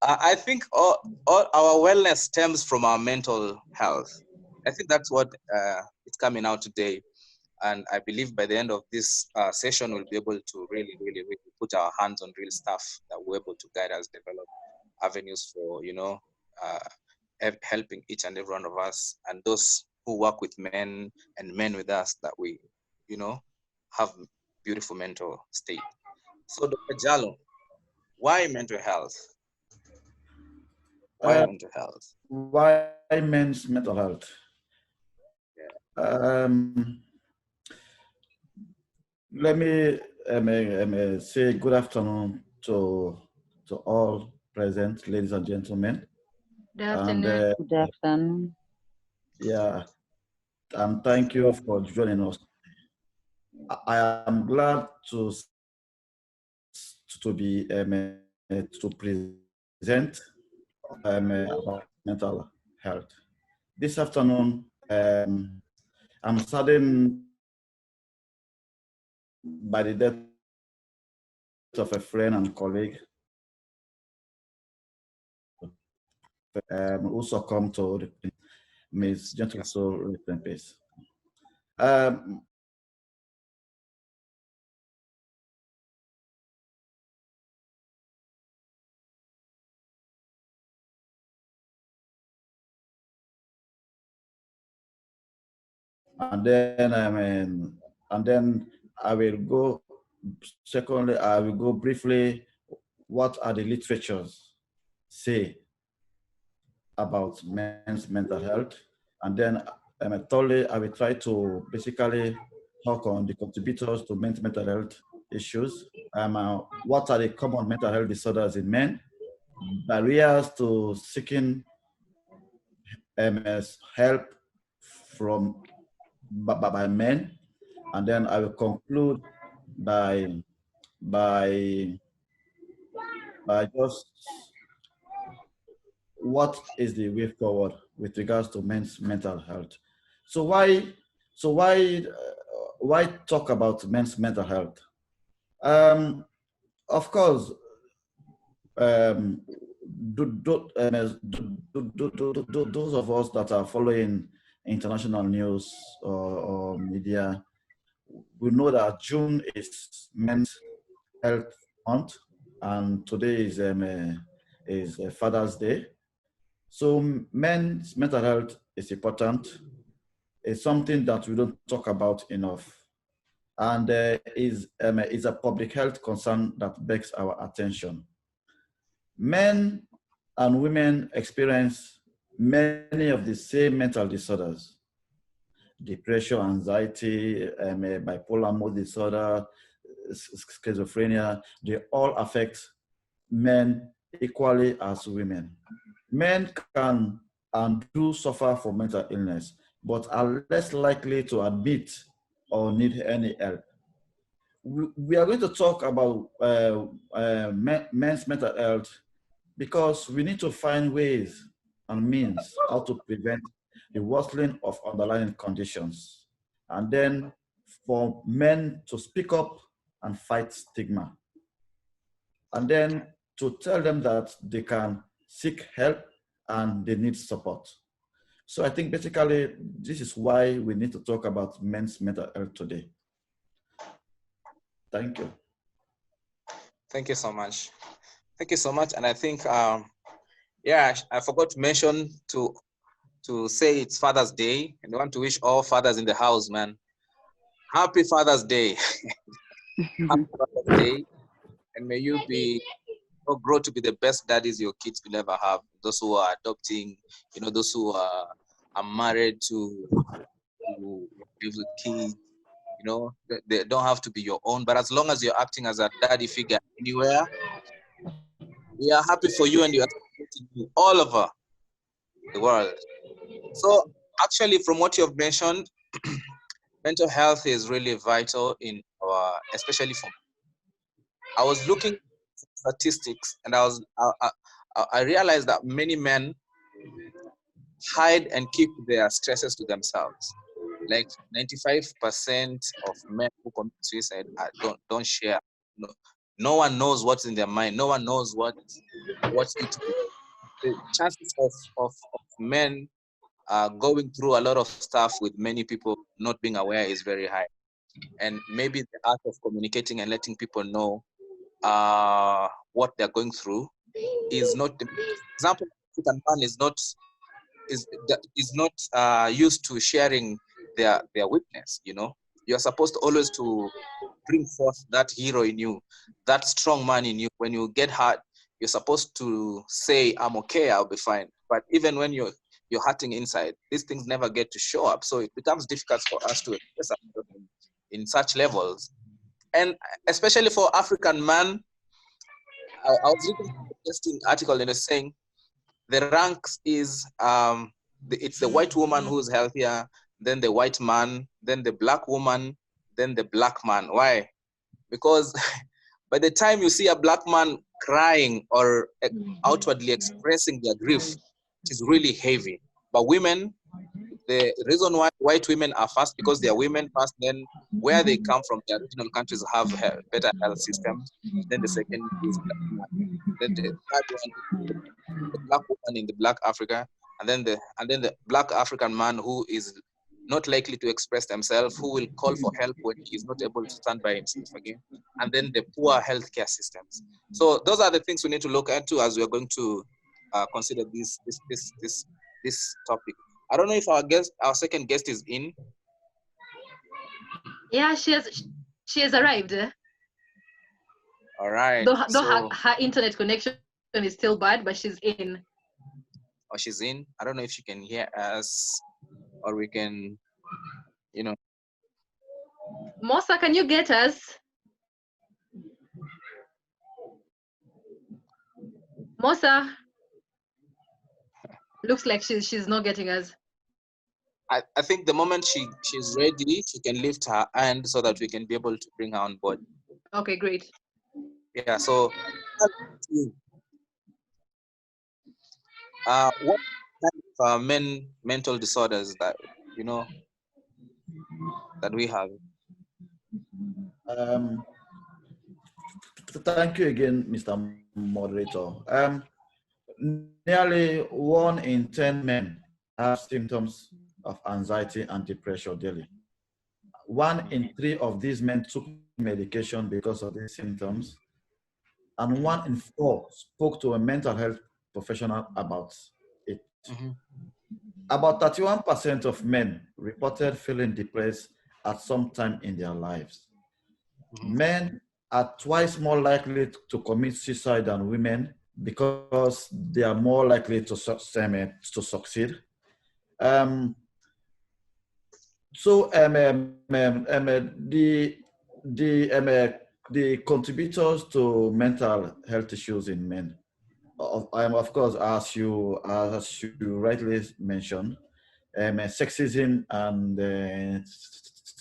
I think all our wellness stems from our mental health. I think that's what it's coming out today. And I believe by the end of this session, we'll be able to really put our hands on real stuff that we're able to guide us develop avenues for, helping each and every one of us and those who work with men and men with us, that we, have beautiful mental state. So, Dr. Jallo, why mental health? Why Uh, mental health? why men's mental health? Yeah. Um, Let me say good afternoon to all present, ladies and gentlemen. Good And afternoon. Good afternoon. yeah, and thank you for joining us. I am glad to be to present about mental health. This afternoon, I'm saddened by the death of a friend and colleague who succumbed to Miss Gentle Soul rest in peace. And then I will go. Secondly, I will go briefly. What are the literatures say about men's mental health? And then thirdly, I will try to basically talk on the contributors to men's mental health issues. What are the common mental health disorders in men? Barriers to seeking help from by men, and then I will conclude by by just what is the way forward with regards to men's mental health. So why talk about men's mental health? Of course, those of us that are following international news or media, we know that June is Men's Health Month, and today is Father's Day. So men's mental health is important. It's something that we don't talk about enough, and is a public health concern that begs our attention. Men and women experience many of the same mental disorders: depression, anxiety, bipolar mood disorder, schizophrenia. They all affect men equally as women. Men can and do suffer from mental illness, but are less likely to admit or need any help. We are going to talk about men's mental health because we need to find ways and means how to prevent the worsening of underlying conditions. And then for men to speak up and fight stigma. And then to tell them that they can seek help and they need support. So I think basically this is why we need to talk about men's mental health today. Thank you. Thank you so much. Thank you so much. And I think, yeah, I forgot to mention to say it's Father's Day, and I want to wish all fathers in the house, man, happy Father's Day. Happy Father's Day, and may you be grow to be the best daddies your kids will ever have. Those who are adopting, those who are married to live with kids. They don't have to be your own, but as long as you're acting as a daddy figure anywhere, we are happy for you, and you are supporting you all over the world. So actually, from what you have mentioned, mental health is really vital in our, especially for. I was looking at statistics, and I realized that many men hide and keep their stresses to themselves. Like 95% of men who commit suicide don't share No one knows what's in their mind. No one knows what's eating. The chances of men going through a lot of stuff with many people not being aware is very high. And maybe the art of communicating and letting people know what they're going through is not the example. African man is not used to sharing their weakness. You know, you're supposed always to bring forth that hero in you, that strong man in you. When you get hurt, you're supposed to say, "I'm okay, I'll be fine." But even when you're hurting inside, these things never get to show up. So it becomes difficult for us to express ourselves in such levels. And especially for African man, I was reading an interesting article and it's saying the ranks is it's the white woman who's healthier, then the white man, then the black woman, then the black man. Why? Because by the time you see a black man crying or outwardly expressing their grief, it is really heavy. But women, the reason why white women are first because they are women first, then where they come from, their regional countries have better health systems. Then the second is black man. Then the third one is the black woman in the black Africa, and then the black African man who is not likely to express themselves, who will call for help when he is not able to stand by himself again, and then the poor healthcare systems. So those are the things we need to look into as we are going to consider this topic. I don't know if our second guest is in. Yeah, she has arrived. All right. Though So, her internet connection is still bad, but she's in. oh, she's in. I don't know if she can hear us, or we can, you know. Mosa, can you get us? Mosa, looks like she's not getting us. I think the moment she's ready, she can lift her hand so that we can be able to bring her on board. Okay, great. Yeah. So, what kind of mental disorders that that we have? Thank you again, Mr. Moderator. Nearly 1 in 10 men have symptoms of anxiety and depression daily. 1 in 3 of these men took medication because of these symptoms, and 1 in 4 spoke to a mental health professional about it. About 31% of men reported feeling depressed at some time in their lives. Men are twice more likely to commit suicide than women because they are more likely to succeed. The contributors to mental health issues in men, of course, as you rightly mentioned, sexism and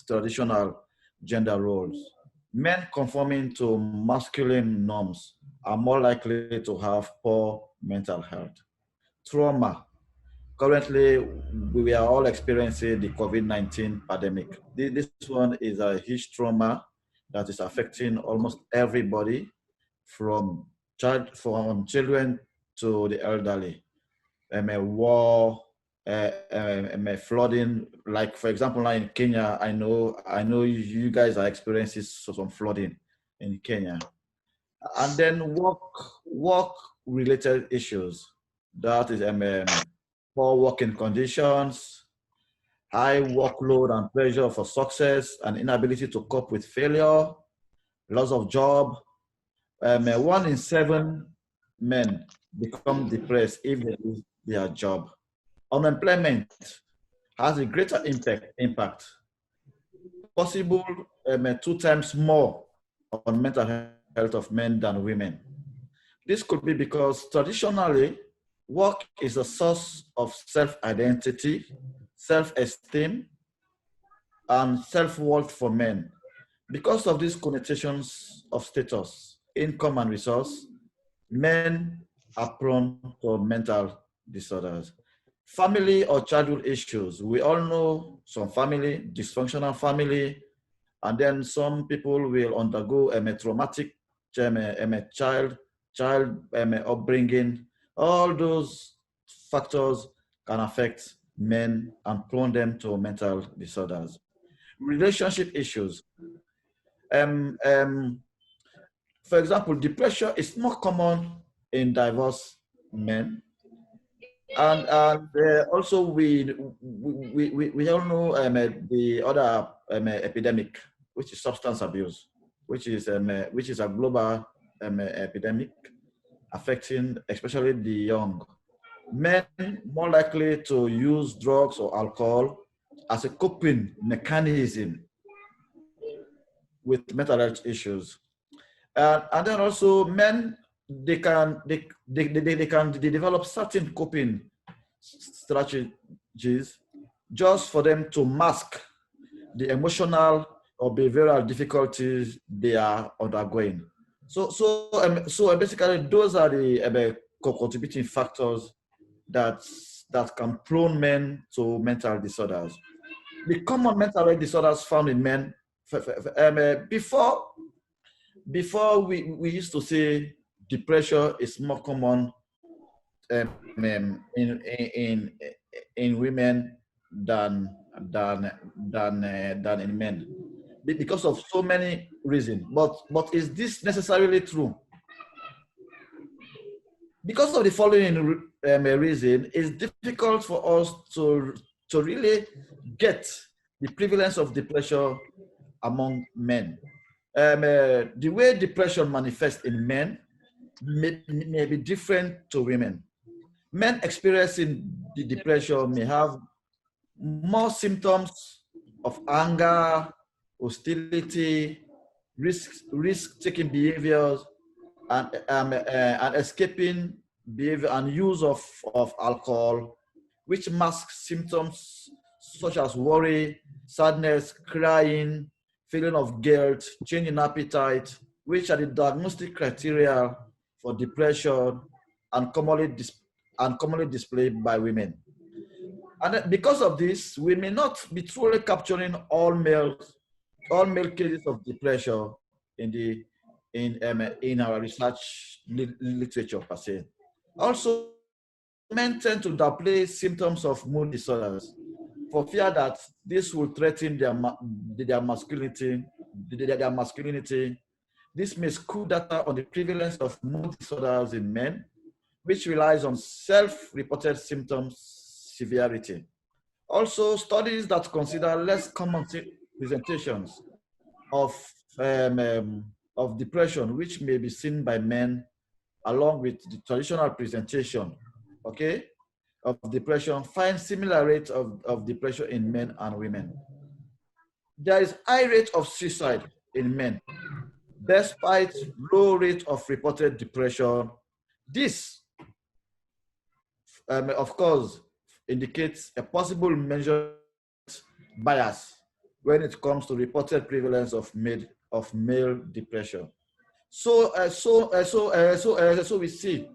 traditional gender roles. Men conforming to masculine norms are more likely to have poor mental health. Trauma. Currently, we are all experiencing the COVID-19 pandemic. This one is a huge trauma that is affecting almost everybody, from children to the elderly. War, flooding. Like, for example, now in Kenya, I know you guys are experiencing some flooding in Kenya. And then work-related issues. That is poor working conditions, high workload and pressure for success, and inability to cope with failure, loss of job. 1 in 7 men become depressed if they lose their job. Unemployment has a greater impact, possible 2 times more on mental health of men than women. This could be because traditionally, work is a source of self-identity, self-esteem, and self-worth for men. Because of these connotations of status, income, and resource, men are prone to mental disorders. Family or childhood issues. We all know some family, dysfunctional family, and then some people will undergo a traumatic child upbringing, all those factors can affect men and prone them to mental disorders. Relationship issues. Um, um, for example, depression is more common in diverse men. And also we all know the other epidemic, which is substance abuse, which is a global epidemic affecting especially the young. Men more likely to use drugs or alcohol as a coping mechanism with mental health issues. And then also men, they develop certain coping strategies just for them to mask the emotional or behavioral difficulties they are undergoing. So basically, those are the contributing factors that can prone men to mental disorders. The common mental health disorders found in men, before we used to say depression is more common in women than in men, because of so many reasons. But is this necessarily true? Because of the following reason, it's difficult for us to really get the prevalence of depression among men. The way depression manifests in men may be different to women. Men experiencing the depression may have more symptoms of anger, hostility, risk-taking behaviors, and escaping behavior and use of alcohol, which masks symptoms such as worry, sadness, crying, feeling of guilt, change in appetite, which are the diagnostic criteria for depression and commonly displayed by women. And because of this, we may not be truly capturing all male cases of depression in our research literature per se. Also, men tend to downplay symptoms of mood disorders for fear that this will threaten their masculinity. This may skew data on the prevalence of mood disorders in men, which relies on self-reported symptoms severity. Also, studies that consider less common presentations of depression, which may be seen by men, along with the traditional presentation, okay, of depression, find similar rates of depression in men and women. There is high rate of suicide in men, despite low rate of reported depression. This, of course, indicates a possible measure bias when it comes to reported prevalence of male depression. So we see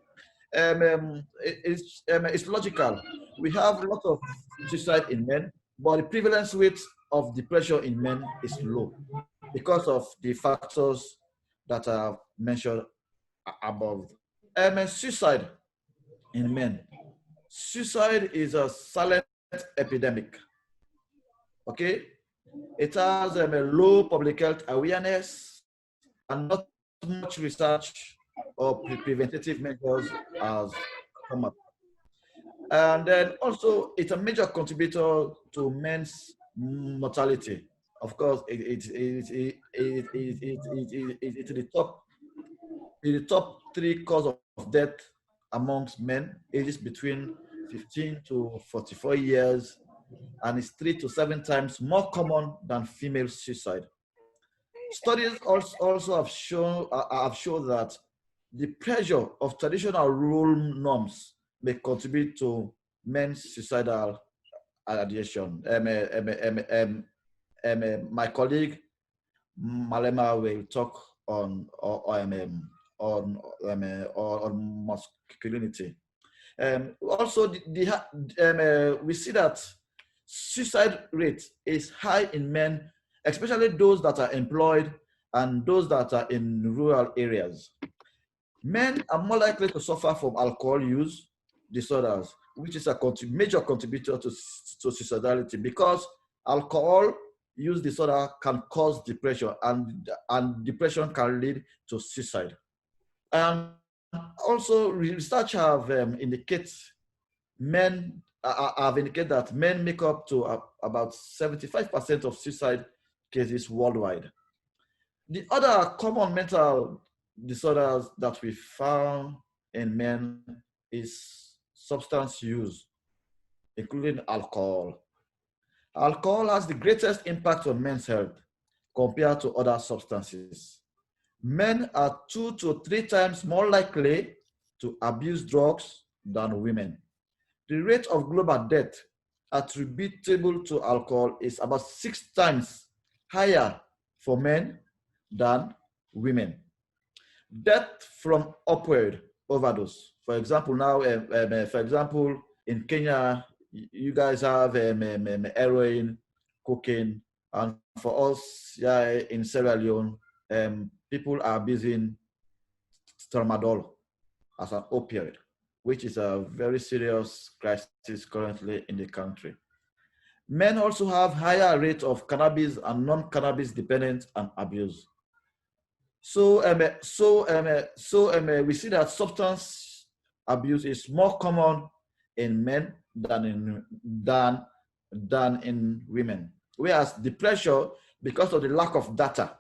it's logical. We have a lot of suicide in men, but the prevalence rate of depression in men is low because of the factors that are mentioned above. Suicide in men. Suicide is a silent epidemic. Okay, it has a low public health awareness and not much research or preventative measures as come up. And then also, it's a major contributor to men's mortality. Of course, it's the top 3 cause of death amongst men ages between 15 to 44 years, and it's 3 to 7 times more common than female suicide. Studies also have shown that the pressure of traditional role norms may contribute to men's suicidal ideation. My colleague Malema will talk on masculinity. Also, we see that suicide rate is high in men, especially those that are employed and those that are in rural areas. Men are more likely to suffer from alcohol use disorders, which is a major contributor to suicidality, because alcohol use disorder can cause depression, and depression can lead to suicide. And also, research have indicated that men make up to about 75% of suicide cases worldwide. The other common mental disorders that we found in men is substance use, including alcohol. Alcohol has the greatest impact on men's health compared to other substances. Men are 2 to 3 times more likely to abuse drugs than women. The rate of global death attributable to alcohol is about 6 times higher for men than women. Death from opioid overdose. For example, now, in Kenya, you guys have heroin, cocaine, and for us, in Sierra Leone, people are abusing tramadol as an opioid, which is a very serious crisis currently in the country. Men also have higher rate of cannabis and non-cannabis dependence and abuse. So we see that substance abuse is more common in men than in women. Whereas depression, because of the lack of data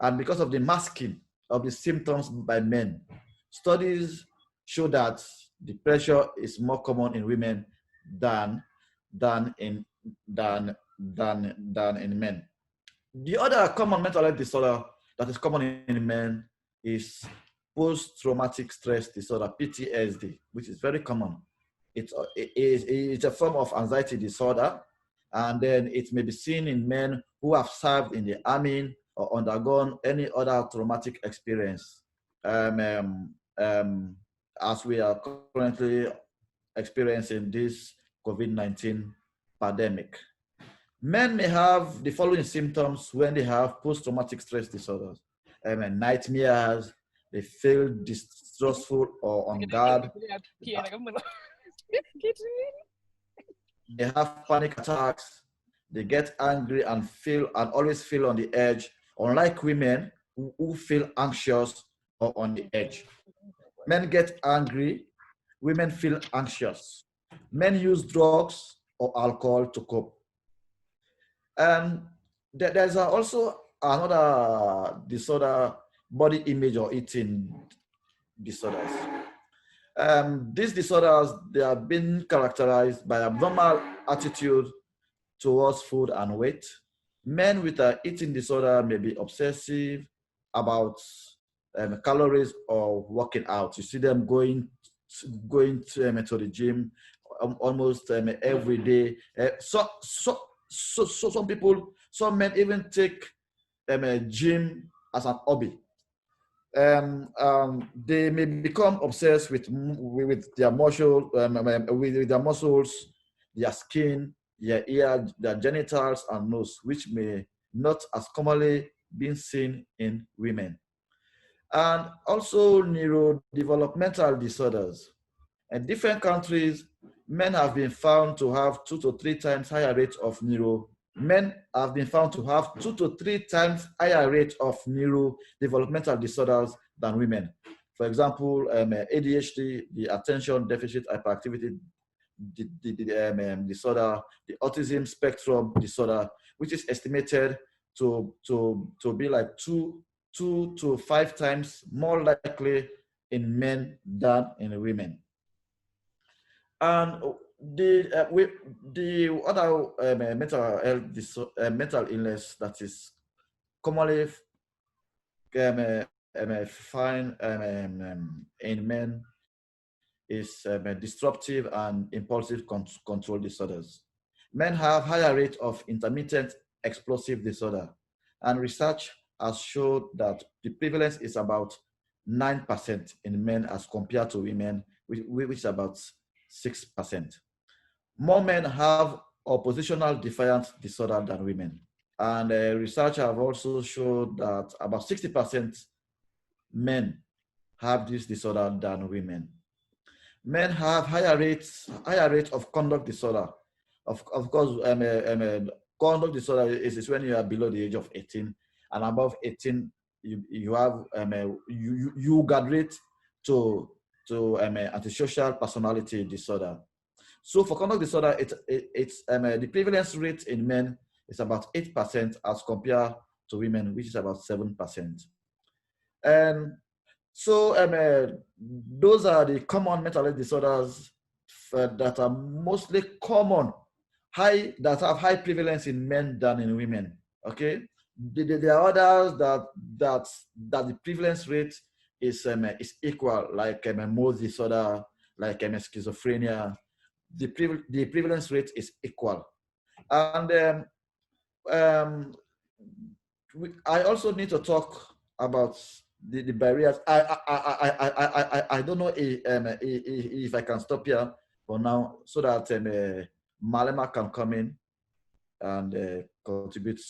and because of the masking of the symptoms by men, studies show that depression is more common in women than in men. The other common mental health disorder that is common in men is post-traumatic stress disorder, PTSD, which is very common. It's a form of anxiety disorder, and then it may be seen in men who have served in the army or undergone any other traumatic experience, as we are currently experiencing this COVID-19 pandemic. Men may have the following symptoms when they have post-traumatic stress disorders: nightmares, they feel distrustful or on guard, they have panic attacks, they get angry and always feel on the edge, unlike women who feel anxious or on the edge. Men get angry, women feel anxious. Men use drugs or alcohol to cope. There's also another disorder, body image or eating disorders. These disorders, they have been characterized by abnormal attitude towards food and weight. Men with an eating disorder may be obsessive about calories or working out. You see them going to the gym almost every day. So some men even take a gym as an hobby. They may become obsessed with their muscle, with their muscles, their skin, their ear, their genitals, and nose, which may not as commonly been seen in women. And also neurodevelopmental disorders. In different countries, men have been found to have 2 to 3 times higher rate of neurodevelopmental disorders than women. For example, ADHD, the attention deficit hyperactivity disorder, the autism spectrum disorder, which is estimated to be like 2 to 5 times more likely in men than in women. And the other mental illness that is commonly found in men is disruptive and impulsive control disorders. Men have higher rate of intermittent explosive disorder, and research has showed that the prevalence is about 9% in men as compared to women, which is about 6%. More men have oppositional defiant disorder than women. And research have also showed that about 60% men have this disorder than women. Men have higher rate of conduct disorder. Of course, conduct disorder is when you are below the age of 18, and above 18, you have you graduate to antisocial personality disorder. So for conduct disorder, it's the prevalence rate in men is about 8% as compared to women, which is about 7%. And so those are the common mental health disorders that are mostly common, that have high prevalence in men than in women. Okay, there are others that the prevalence rate is equal, like mood disorder, like schizophrenia. The prevalence rate is equal, and um, I also need to talk about the barriers. I don't know if I can stop here for now, so that Malema can come in and contribute,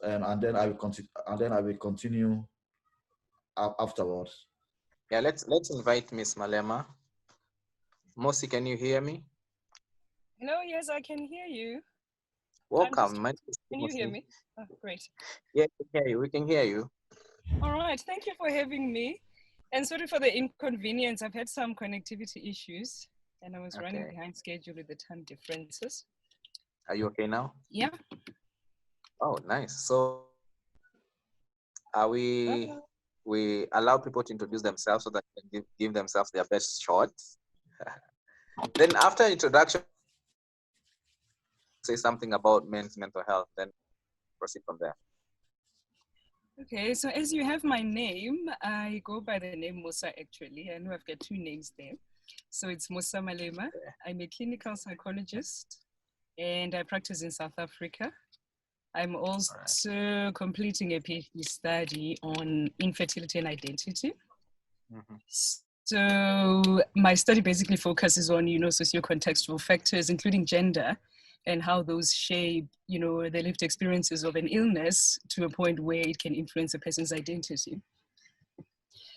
and then I will continue. And then I will continue afterwards. Yeah, let's invite Miss Malema. Mosi, can you hear me? No, yes, I can hear you. Welcome. Can you hear me? Oh, great. Yeah, we can hear you. We can hear you. All right. Thank you for having me. And sorry for the inconvenience. I've had some connectivity issues and I was running behind schedule with the time differences. Are you okay now? Yeah. Oh, nice. So we allow people to introduce themselves so that they can give themselves their best shot. Then after introduction, say something about men's mental health, then proceed from there. Okay, so as you have my name, I go by the name Musa actually. I know I've got two names there. So it's Musa Malema. I'm a clinical psychologist and I practice in South Africa. I'm also completing a PhD study on infertility and identity. So my study basically focuses on, socio-contextual factors, including gender, and how those shape, the lived experiences of an illness to a point where it can influence a person's identity.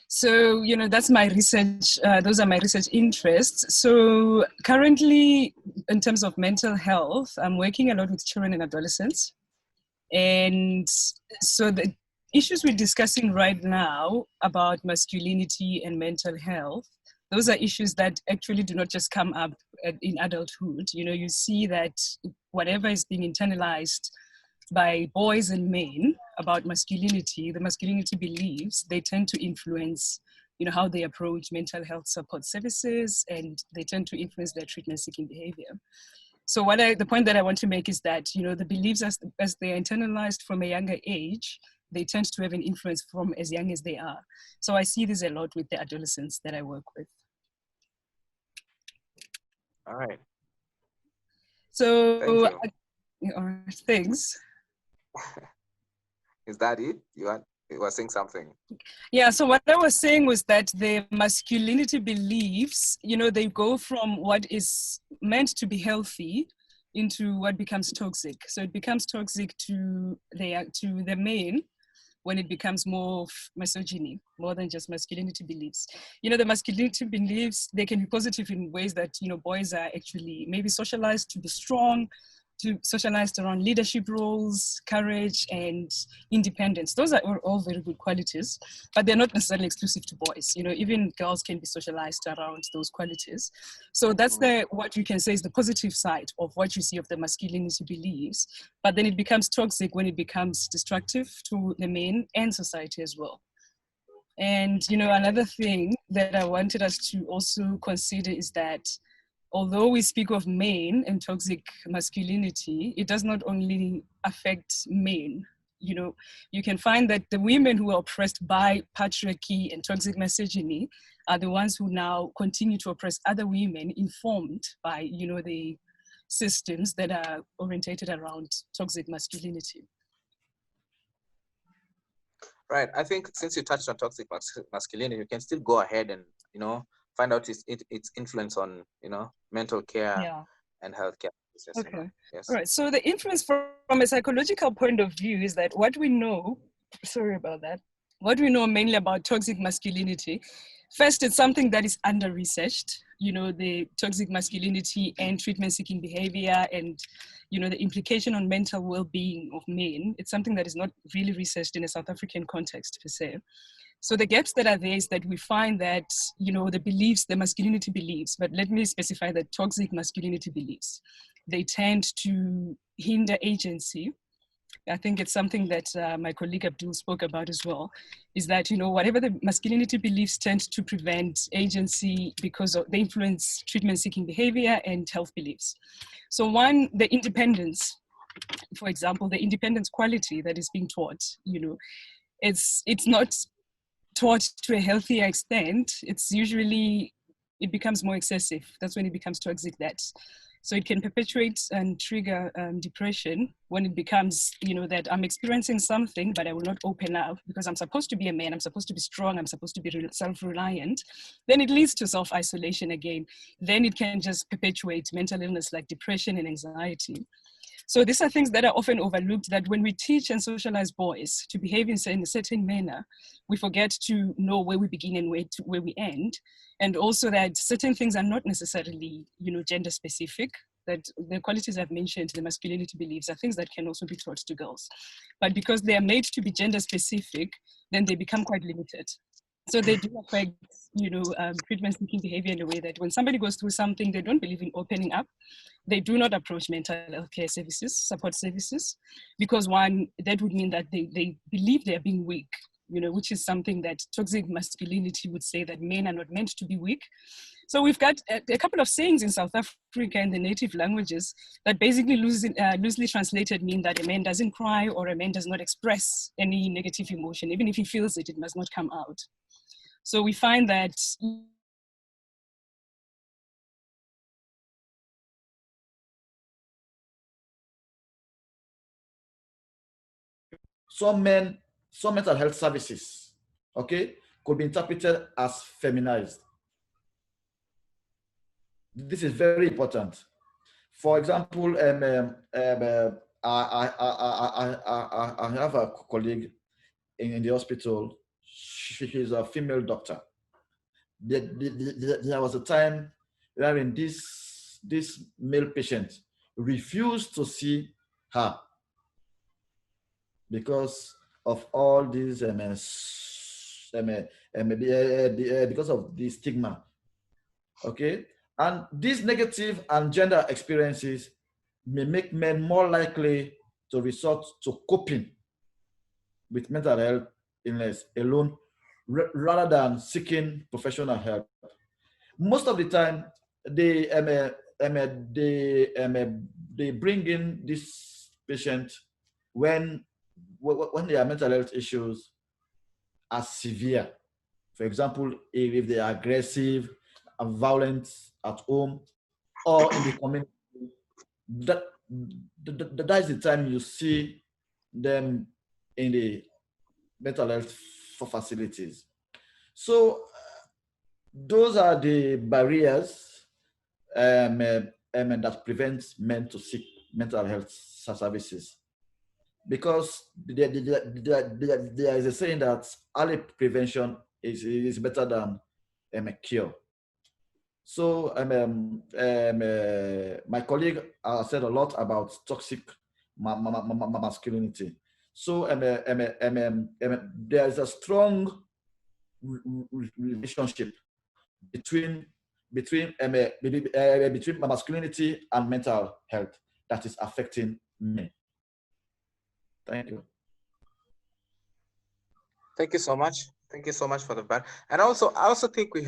So, that's my research, those are my research interests. So currently, in terms of mental health, I'm working a lot with children and adolescents. And so the issues we're discussing right now about masculinity and mental health, those are issues that actually do not just come up in adulthood. You see that whatever is being internalized by boys and men about masculinity, the masculinity beliefs, they tend to influence, how they approach mental health support services, and they tend to influence their treatment-seeking behavior. So the point that I want to make is that, the beliefs as they are internalized from a younger age, they tend to have an influence from as young as they are. So I see this a lot with the adolescents that I work with. All right. So, thank you. All right, thanks. Is that it? You were saying something. Yeah, so what I was saying was that the masculinity beliefs, they go from what is meant to be healthy into what becomes toxic. So it becomes toxic to the men when it becomes more misogyny, more than just masculinity beliefs. The masculinity beliefs, they can be positive in ways that, boys are actually maybe socialized to be strong, socialized around leadership roles, courage, and independence. Those are all very good qualities, but they're not necessarily exclusive to boys. Even girls can be socialized around those qualities. So that's what you can say is the positive side of what you see of the masculinity beliefs, but then it becomes toxic when it becomes destructive to the men and society as well. And, another thing that I wanted us to also consider is that although we speak of men and toxic masculinity, it does not only affect men. You can find that the women who are oppressed by patriarchy and toxic misogyny are the ones who now continue to oppress other women, informed by, the systems that are orientated around toxic masculinity. Right. I think since you touched on toxic masculinity, you can still go ahead and, find out its influence on, mental care and healthcare business, you know. Okay. Yes. All right. So the influence from a psychological point of view is that what we know, sorry about that, what we know mainly about toxic masculinity, first, it's something that is under-researched, you know, the toxic masculinity and treatment-seeking behavior and, you know, the implication on mental well-being of men. It's something that is not really researched in a South African context per se. So the gaps that are there is that we find that, you know, the beliefs, the masculinity beliefs, but let me specify the toxic masculinity beliefs, they tend to hinder agency. I think it's something that my colleague Abdul spoke about as well, is that, you know, whatever the masculinity beliefs tend to prevent agency because of they influence treatment-seeking behavior and health beliefs. So one, the independence, for example, the independence quality that is being taught, you know, it's not taught to a healthier extent. It's usually, it becomes more excessive. That's when it becomes toxic. That so it can perpetuate and trigger depression when it becomes, you know, that I'm experiencing something, but I will not open up because I'm supposed to be a man, I'm supposed to be strong, I'm supposed to be self-reliant. Then it leads to self-isolation again. Then it can just perpetuate mental illness like depression and anxiety. So these are things that are often overlooked, that when we teach and socialize boys to behave in a certain manner, we forget to know where we begin and where we end. And also that certain things are not necessarily, you know, gender specific, that the qualities I've mentioned, the masculinity beliefs, are things that can also be taught to girls. But because they are made to be gender specific, then they become quite limited. So they do affect, you know, treatment-seeking behavior in a way that when somebody goes through something, they don't believe in opening up. They do not approach mental health care services, support services, because one, that would mean that they believe they're being weak, you know, which is something that toxic masculinity would say, that men are not meant to be weak. So we've got a couple of sayings in South Africa in the native languages that basically loosely translated mean that a man doesn't cry or a man does not express any negative emotion. Even if he feels it, it must not come out. So we find that Some men, some mental health services, okay, could be interpreted as feminized. This is very important. For example, I have a colleague in the hospital. She is a female doctor. There was a time wherein this male patient refused to see her because of all these because of the stigma. Okay, and these negative and gender experiences may make men more likely to resort to coping with mental health illness alone rather than seeking professional help. Most of the time, they they bring in this patient when their mental health issues are severe. For example, if they are aggressive and violent at home or in the community, that, that is the time you see them in the mental health facilities. So those are the barriers that prevent men to seek mental health services. Because there is a saying that early prevention is better than a cure. So my colleague said a lot about toxic masculinity. So there is a strong relationship between masculinity and mental health that is affecting men. Thank you. Thank you so much. Thank you so much for the bar. And also, I also think we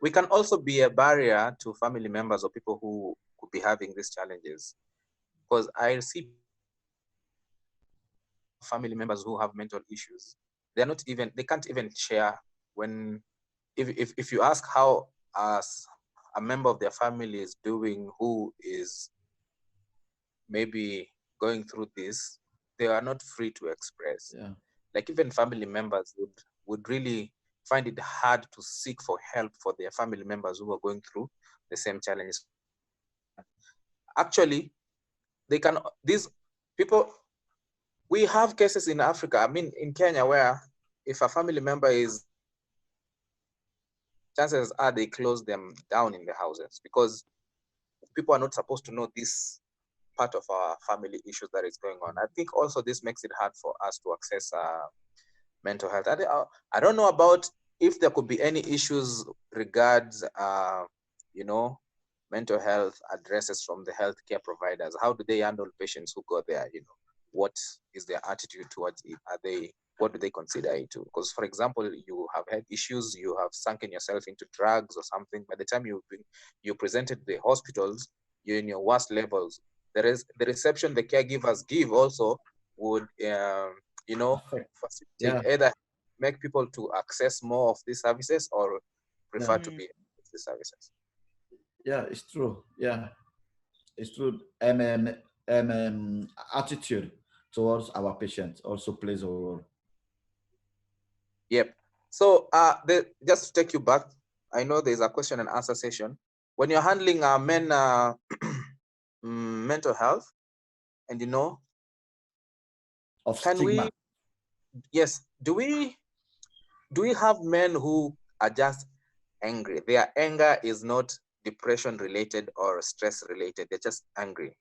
can also be a barrier to family members or people who could be having these challenges, because I see family members who have mental issues. They can't even share when, if you ask how a member of their family is doing who is maybe going through this, they are not free to express. Yeah. Like even family members would really find it hard to seek for help for their family members who are going through the same challenges. actually, these people, we have cases in Africa, I mean, in Kenya, where if a family member is, chances are they close them down in the houses because people are not supposed to know this part of our family issues that is going on. I think also this makes it hard for us to access mental health. I don't know about if there could be any issues regards, mental health addresses from the healthcare providers. How do they handle patients who go there? What is their attitude towards it? What do they consider it to? Because, for example, you have had issues, you have sunken yourself into drugs or something. By the time you presented the hospitals, you're in your worst levels. There is the reception the caregivers give also would, facilitate either make people to access more of these services or prefer to be these services. Yeah, it's true. Yeah, it's true. Attitude towards our patients also plays a role. Yep. So just to take you back, I know there's a question and answer session. When you're handling men mental health, and of stigma. Do we have men who are just angry? Their anger is not depression related or stress related. They're just angry.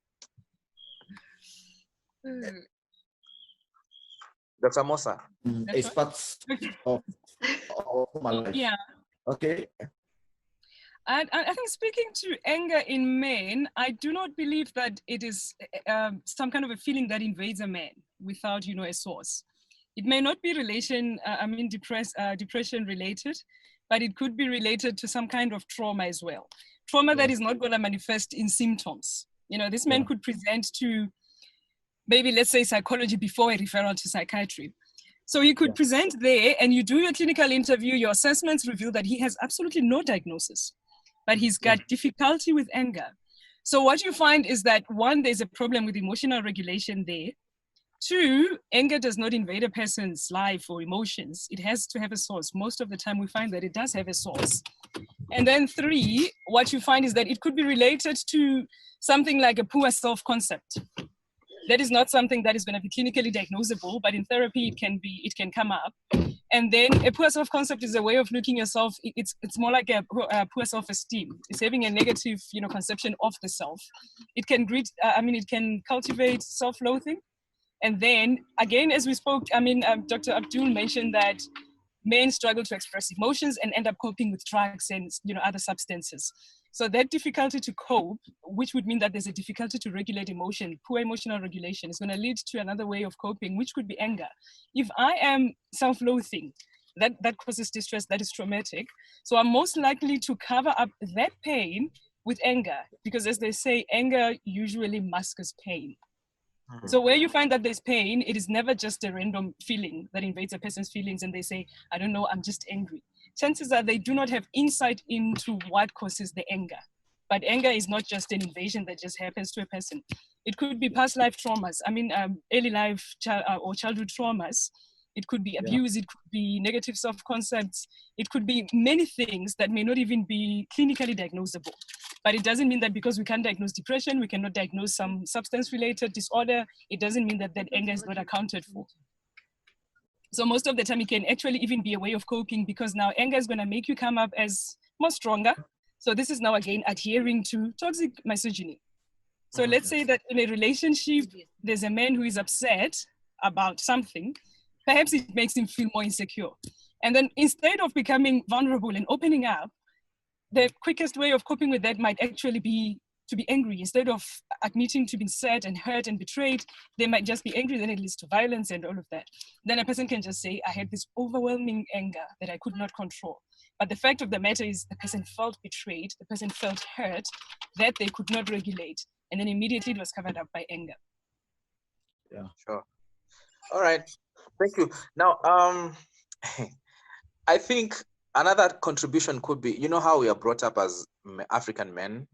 Dr. Mosa. It's part of my life. Yeah. Okay. I think speaking to anger in men, I do not believe that it is some kind of a feeling that invades a man without, a source. It may not be depression related, but it could be related to some kind of trauma as well. Trauma that is not going to manifest in symptoms. This man could present to maybe, let's say, psychology before a referral to psychiatry. So he could present there, and you do your clinical interview, your assessments reveal that he has absolutely no diagnosis, but he's got difficulty with anger. So what you find is that, one, there's a problem with emotional regulation there. Two, anger does not invade a person's life or emotions. It has to have a source. Most of the time we find that it does have a source. And then three, what you find is that it could be related to something like a poor self-concept. That is not something that is going to be clinically diagnosable, but in therapy it can come up. And then a poor self-concept is a way of looking yourself. It's more like a poor self-esteem. It's having a negative, conception of the self. It can it can cultivate self-loathing. And then again, as we spoke, Dr. Abdul mentioned that men struggle to express emotions and end up coping with drugs and other substances. So that difficulty to cope, which would mean that there's a difficulty to regulate emotion, poor emotional regulation, is going to lead to another way of coping, which could be anger. If I am self-loathing, that causes distress, that is traumatic. So I'm most likely to cover up that pain with anger, because as they say, anger usually masks pain. So where you find that there's pain, it is never just a random feeling that invades a person's feelings and they say, I don't know, I'm just angry. Chances are they do not have insight into what causes the anger. But anger is not just an invasion that just happens to a person. It could be past life traumas. Early life or childhood traumas. It could be abuse, it could be negative self-concepts. It could be many things that may not even be clinically diagnosable. But it doesn't mean that because we can't diagnose depression, we cannot diagnose some substance-related disorder. It doesn't mean that anger is not accounted for. So most of the time, it can actually even be a way of coping, because now anger is going to make you come up as more stronger. So this is now again adhering to toxic misogyny. So let's say that in a relationship, there's a man who is upset about something. Perhaps it makes him feel more insecure. And then instead of becoming vulnerable and opening up, the quickest way of coping with that might actually be to be angry. Instead of admitting to being sad and hurt and betrayed, they might just be angry, then it leads to violence and all of that. Then a person can just say, I had this overwhelming anger that I could not control. But the fact of the matter is the person felt betrayed, the person felt hurt, that they could not regulate. And then immediately it was covered up by anger. Yeah, sure. All right, thank you. Now, I think another contribution could be, how we are brought up as African men,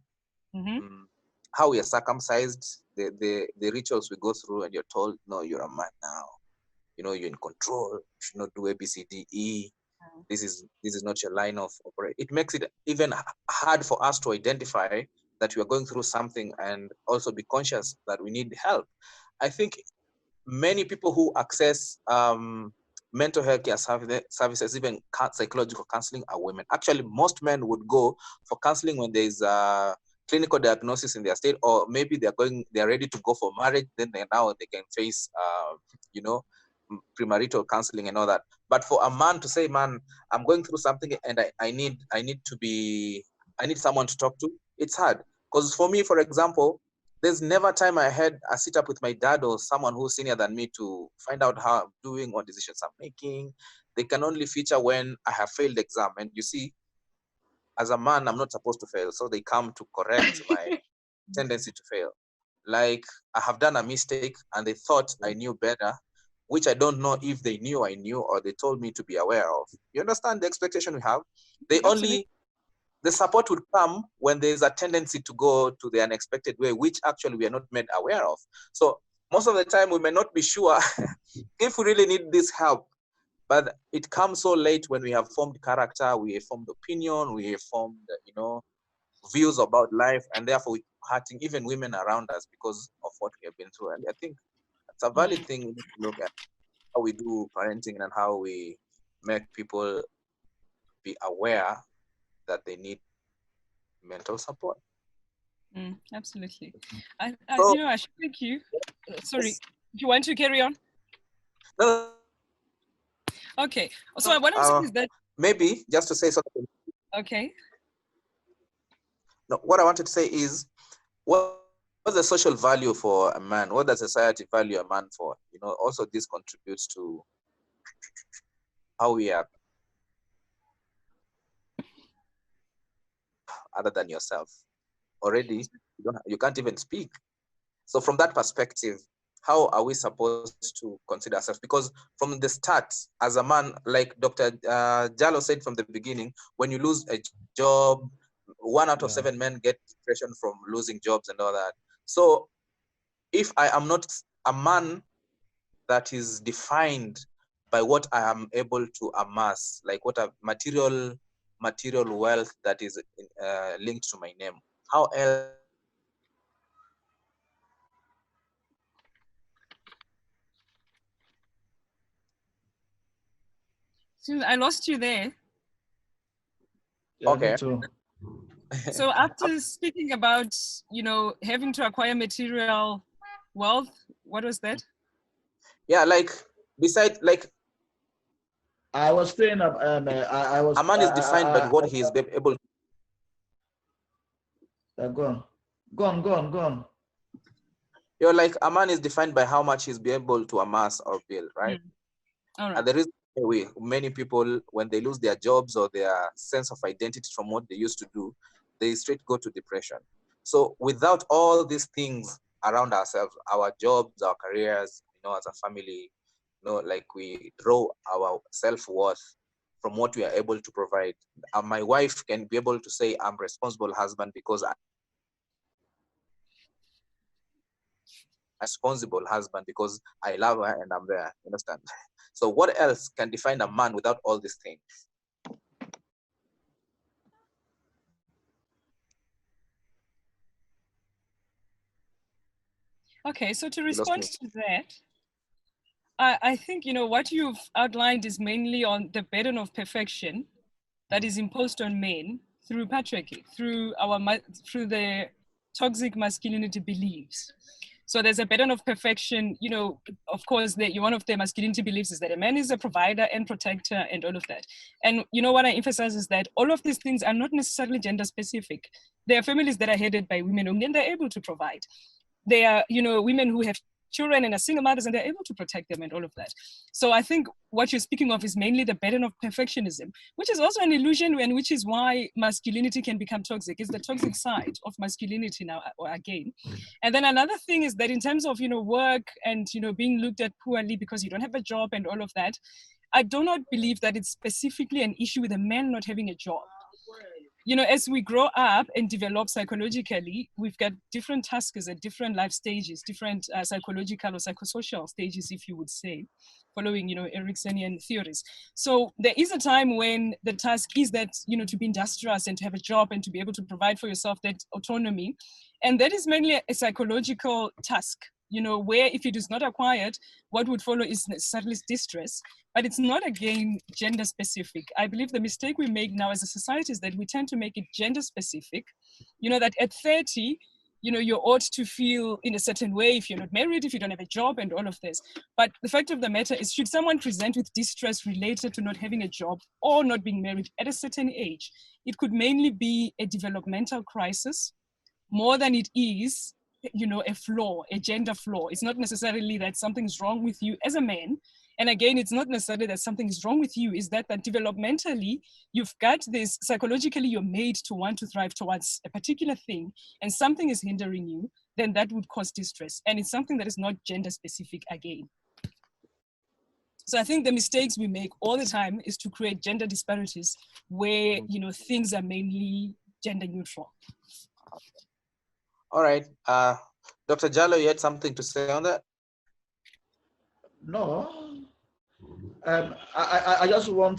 how we are circumcised, the rituals we go through, and you're told, no, you're a man now. You're in control. You should not do A, B, C, D, E. This is not your line of operation. It makes it even hard for us to identify that we are going through something and also be conscious that we need help. I think many people who access mental health care services, even psychological counseling, are women. Actually, most men would go for counseling when there is a clinical diagnosis in their state, or maybe they're ready to go for marriage. Then now they can face, premarital counseling and all that. But for a man to say, "Man, I'm going through something and I need someone to talk to," it's hard. Because for me, for example, there's never time I had a sit up with my dad or someone who's senior than me to find out how I'm doing, what decisions I'm making. They can only feature when I have failed exam. And you see, as a man, I'm not supposed to fail. So they come to correct my tendency to fail. Like, I have done a mistake and they thought I knew better, which I don't know if they knew I knew or they told me to be aware of. You understand the expectation we have? The support would come when there's a tendency to go to the unexpected way, which actually we are not made aware of. So most of the time we may not be sure if we really need this help, but it comes so late when we have formed character, we have formed opinion, we have formed, views about life, and therefore we're hurting even women around us because of what we have been through. And I think it's a valid thing we need to look at how we do parenting and how we make people be aware that they need mental support. Absolutely. So, I should thank you. Sorry, do you want to carry on? No. Okay. So what I'm saying is that maybe just to say something. Okay. No, what I wanted to say is, what's the social value for a man? What does society value a man for? Also this contributes to how we are, other than yourself. Already, you can't even speak. So from that perspective, how are we supposed to consider ourselves? Because from the start, as a man, like Dr. Djalloh said from the beginning, when you lose a job, 1 out of 7 men get depression from losing jobs and all that. So if I am not a man that is defined by what I am able to amass, like what a material wealth that is linked to my name, how else? I lost you there. Yeah, okay. me too. So after speaking about, having to acquire material wealth, what was that? Yeah, like beside, like I was saying, I was. A man is defined by what he is able to. Go on. You're like, a man is defined by how much he's be able to amass or build, right? All right. And there is a way many people, when they lose their jobs or their sense of identity from what they used to do, they straight go to depression. So without all these things around ourselves, our jobs, our careers, as a family, like we draw our self-worth from what we are able to provide. My wife can be able to say, I'm responsible husband because I'm responsible husband because I love her and I'm there. Understand? So what else can define a man without all these things? Okay, so to respond to that, I think, what you've outlined is mainly on the burden of perfection that is imposed on men through patriarchy, through the toxic masculinity beliefs. So there's a burden of perfection, of course, one of the masculinity beliefs is that a man is a provider and protector and all of that. And what I emphasize is that all of these things are not necessarily gender specific. There are families that are headed by women and they're able to provide. There are, women who have children and are single mothers and they're able to protect them and all of that. So I think what you're speaking of is mainly the burden of perfectionism, which is also an illusion, and which is why masculinity can become toxic. It's the toxic side of masculinity now, again. And then another thing is that in terms of, work and, being looked at poorly because you don't have a job and all of that, I do not believe that it's specifically an issue with a man not having a job. as we grow up and develop psychologically, we've got different tasks at different life stages, different psychological or psychosocial stages, if you would say, following, Ericksonian theories. So there is a time when the task is that, to be industrious and to have a job and to be able to provide for yourself that autonomy. And that is mainly a psychological task, where if it is not acquired, what would follow is necessarily distress, but it's not, again, gender specific. I believe the mistake we make now as a society is that we tend to make it gender specific, that at 30, you ought to feel in a certain way if you're not married, if you don't have a job and all of this. But the fact of the matter is, should someone present with distress related to not having a job or not being married at a certain age, it could mainly be a developmental crisis more than it is, a flaw, a gender flaw. It's not necessarily that something's wrong with you as a man. And again, it's not necessarily that something is wrong with you, is that developmentally, you've got this, psychologically, you're made to want to thrive towards a particular thing, and something is hindering you, then that would cause distress. And it's something that is not gender specific again. So I think the mistakes we make all the time is to create gender disparities where, things are mainly gender neutral. All right. Dr. Djalloh, you had something to say on that? No. I just want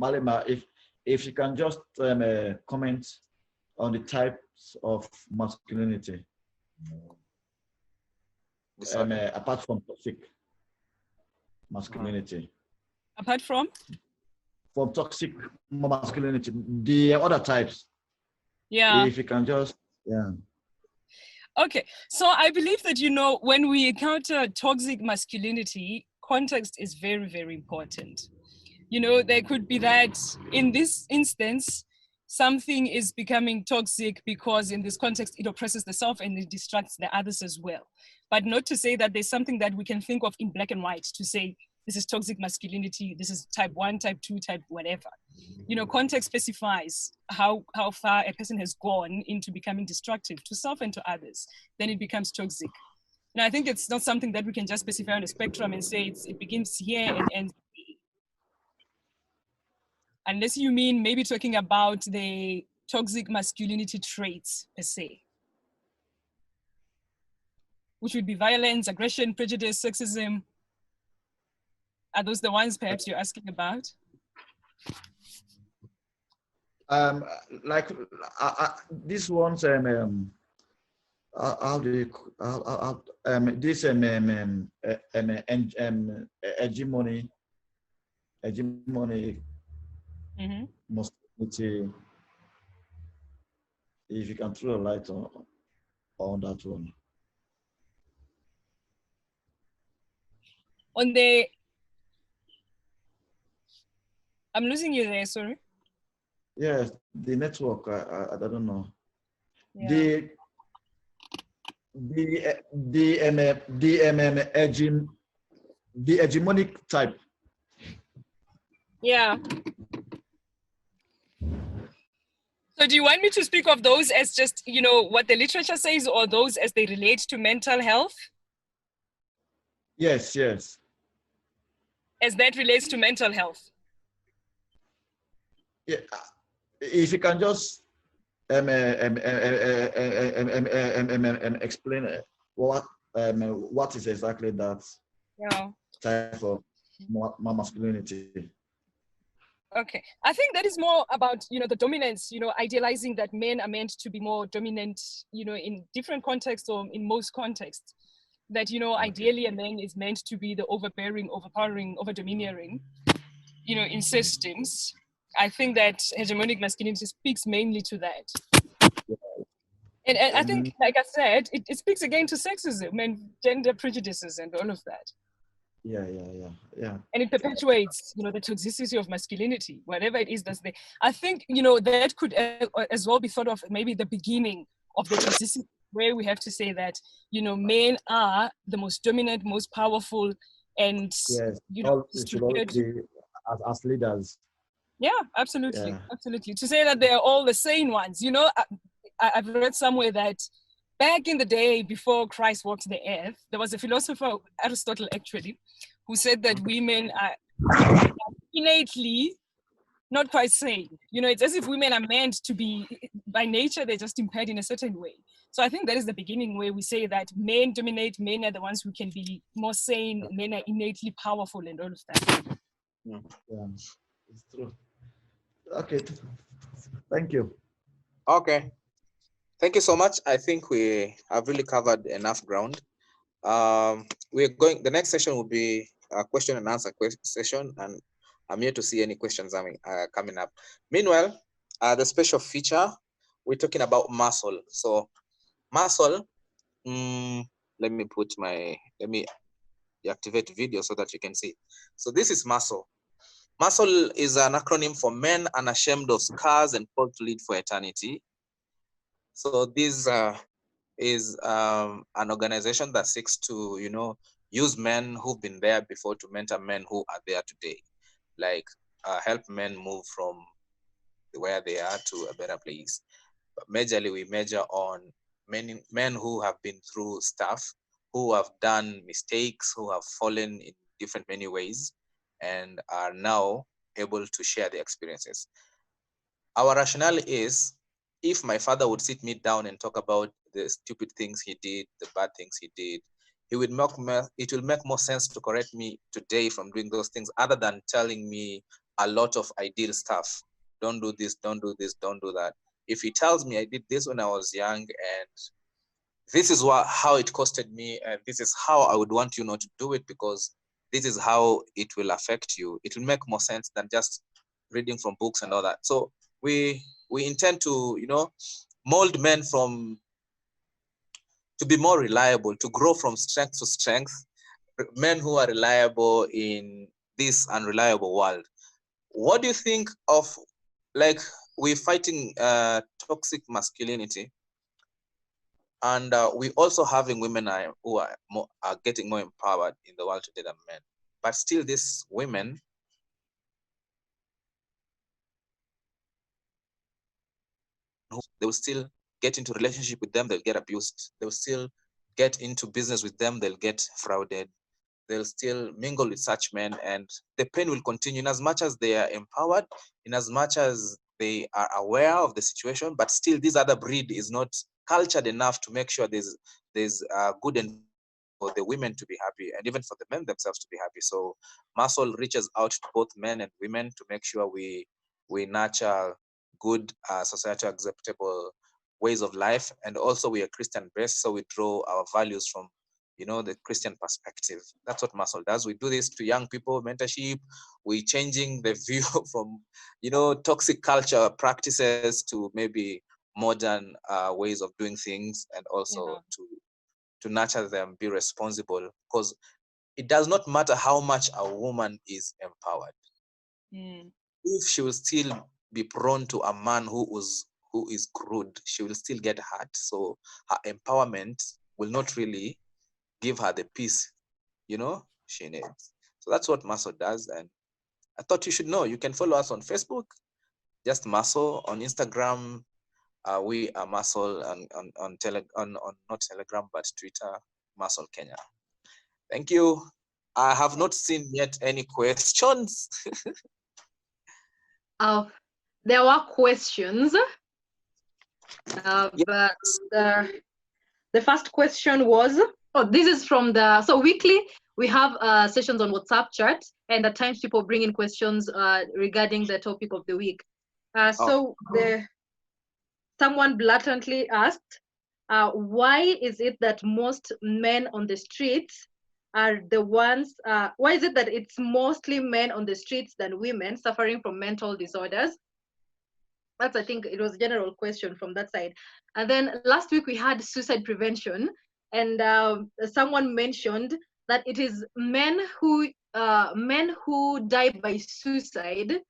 Malema, if she can just comment on the types of masculinity, apart from toxic masculinity. Apart from toxic masculinity, the other types. Yeah. If you can just, yeah. Okay, so I believe that, when we encounter toxic masculinity, context is very, very important. There could be that in this instance, something is becoming toxic because in this context, it oppresses the self and it distracts the others as well. But not to say that there's something that we can think of in black and white to say, this is toxic masculinity, this is type 1, type 2, type whatever. Context specifies how far a person has gone into becoming destructive to self and to others, then it becomes toxic. And I think it's not something that we can just specify on a spectrum and say it begins here and ends here. Unless you mean maybe talking about the toxic masculinity traits per se, which would be violence, aggression, prejudice, sexism. Are those the ones perhaps you're asking about? This one's how do you this hegemony masculinity. If you can throw a light on that one. On the, I'm losing you there, sorry. Yes, the network, I don't know. Yeah. The hegemonic type. Yeah. So do you want me to speak of those as just, what the literature says, or those as they relate to mental health? Yes, yes. As that relates to mental health? Yeah. If you can just explain what is exactly that type of masculinity. Okay, I think that is more about, the dominance, idealizing that men are meant to be more dominant, in different contexts or in most contexts. That, ideally a man is meant to be the overbearing, overpowering, over-domineering, in systems. I think that hegemonic masculinity speaks mainly to that. And I think, like I said, it speaks again to sexism and gender prejudices and all of that. Yeah. And it perpetuates, the toxicity of masculinity, whatever it is that's there. I think, that could as well be thought of maybe the beginning of the toxicity, where we have to say that, men are the most dominant, most powerful, and, as leaders. Yeah, absolutely. Yeah. Absolutely. To say that they're all the sane ones, I've read somewhere that back in the day before Christ walked the earth, there was a philosopher, Aristotle actually, who said that women are innately not quite sane. You know, it's as if women are meant to be, by nature, they're just impaired in a certain way. So I think that is the beginning where we say that men dominate, men are the ones who can be more sane, men are innately powerful and all of that. Yeah, it's true. Okay, thank you. Okay. Thank you so much. I think we have really covered enough ground. The next session will be a question and answer session, and I'm here to see any questions coming up. Meanwhile, the special feature, we're talking about muscle. So muscle, let me activate video so that you can see. So this is muscle. Muscle is an acronym for Men Unashamed of Scars and Called to Lead for Eternity. So this is an organization that seeks to, use men who've been there before to mentor men who are there today, like help men move from where they are to a better place. But majorly, we measure on men who have been through stuff, who have done mistakes, who have fallen in different many ways, and are now able to share their experiences. Our rationale is, if my father would sit me down and talk about the stupid things he did, the bad things he did, it will make more sense to correct me today from doing those things, other than telling me a lot of ideal stuff. Don't do this, don't do this, don't do that. If he tells me I did this when I was young, and this is how it costed me, and this is how I would want you not to do it, because this is how it will affect you, it will make more sense than just reading from books and all that. So we intend to, mold men to be more reliable, to grow from strength to strength, men who are reliable in this unreliable world. What do you think of, like, we're fighting toxic masculinity, and we also having women who are getting more empowered in the world today than men, but still these women they will still get into relationship with them, they'll get abused. They'll still get into business with them, they'll get frauded. They'll still mingle with such men, and the pain will continue in as much as they are empowered, in as much as they are aware of the situation, but still this other breed is not cultured enough to make sure there's good and for the women to be happy, and even for the men themselves to be happy. So Muscle reaches out to both men and women to make sure we nurture good societal acceptable ways of life, and also we are Christian based, so we draw our values from the Christian perspective. That's what Muscle does. We do this to young people, mentorship. We're changing the view from toxic culture practices to maybe modern ways of doing things, and also to nurture them, be responsible, because it does not matter how much a woman is empowered. If she will still be prone to a man who is crude, she will still get hurt. So her empowerment will not really give her the peace she needs. So that's what Muscle does, and I thought you should know. You can follow us on Facebook, just Muscle. On Instagram, we are Muscle, on not Telegram but Twitter, Muscle Kenya. Thank you. I have not seen yet any questions. There were questions, but the first question was, this is from so weekly we have sessions on WhatsApp chat, and at times people bring in questions regarding the topic of the week. Someone blatantly asked, why is it that most men on the streets are the ones, why is it that it's mostly men on the streets than women suffering from mental disorders? That's, I think it was a general question from that side. And then last week we had suicide prevention, and someone mentioned that it is men who die by suicide.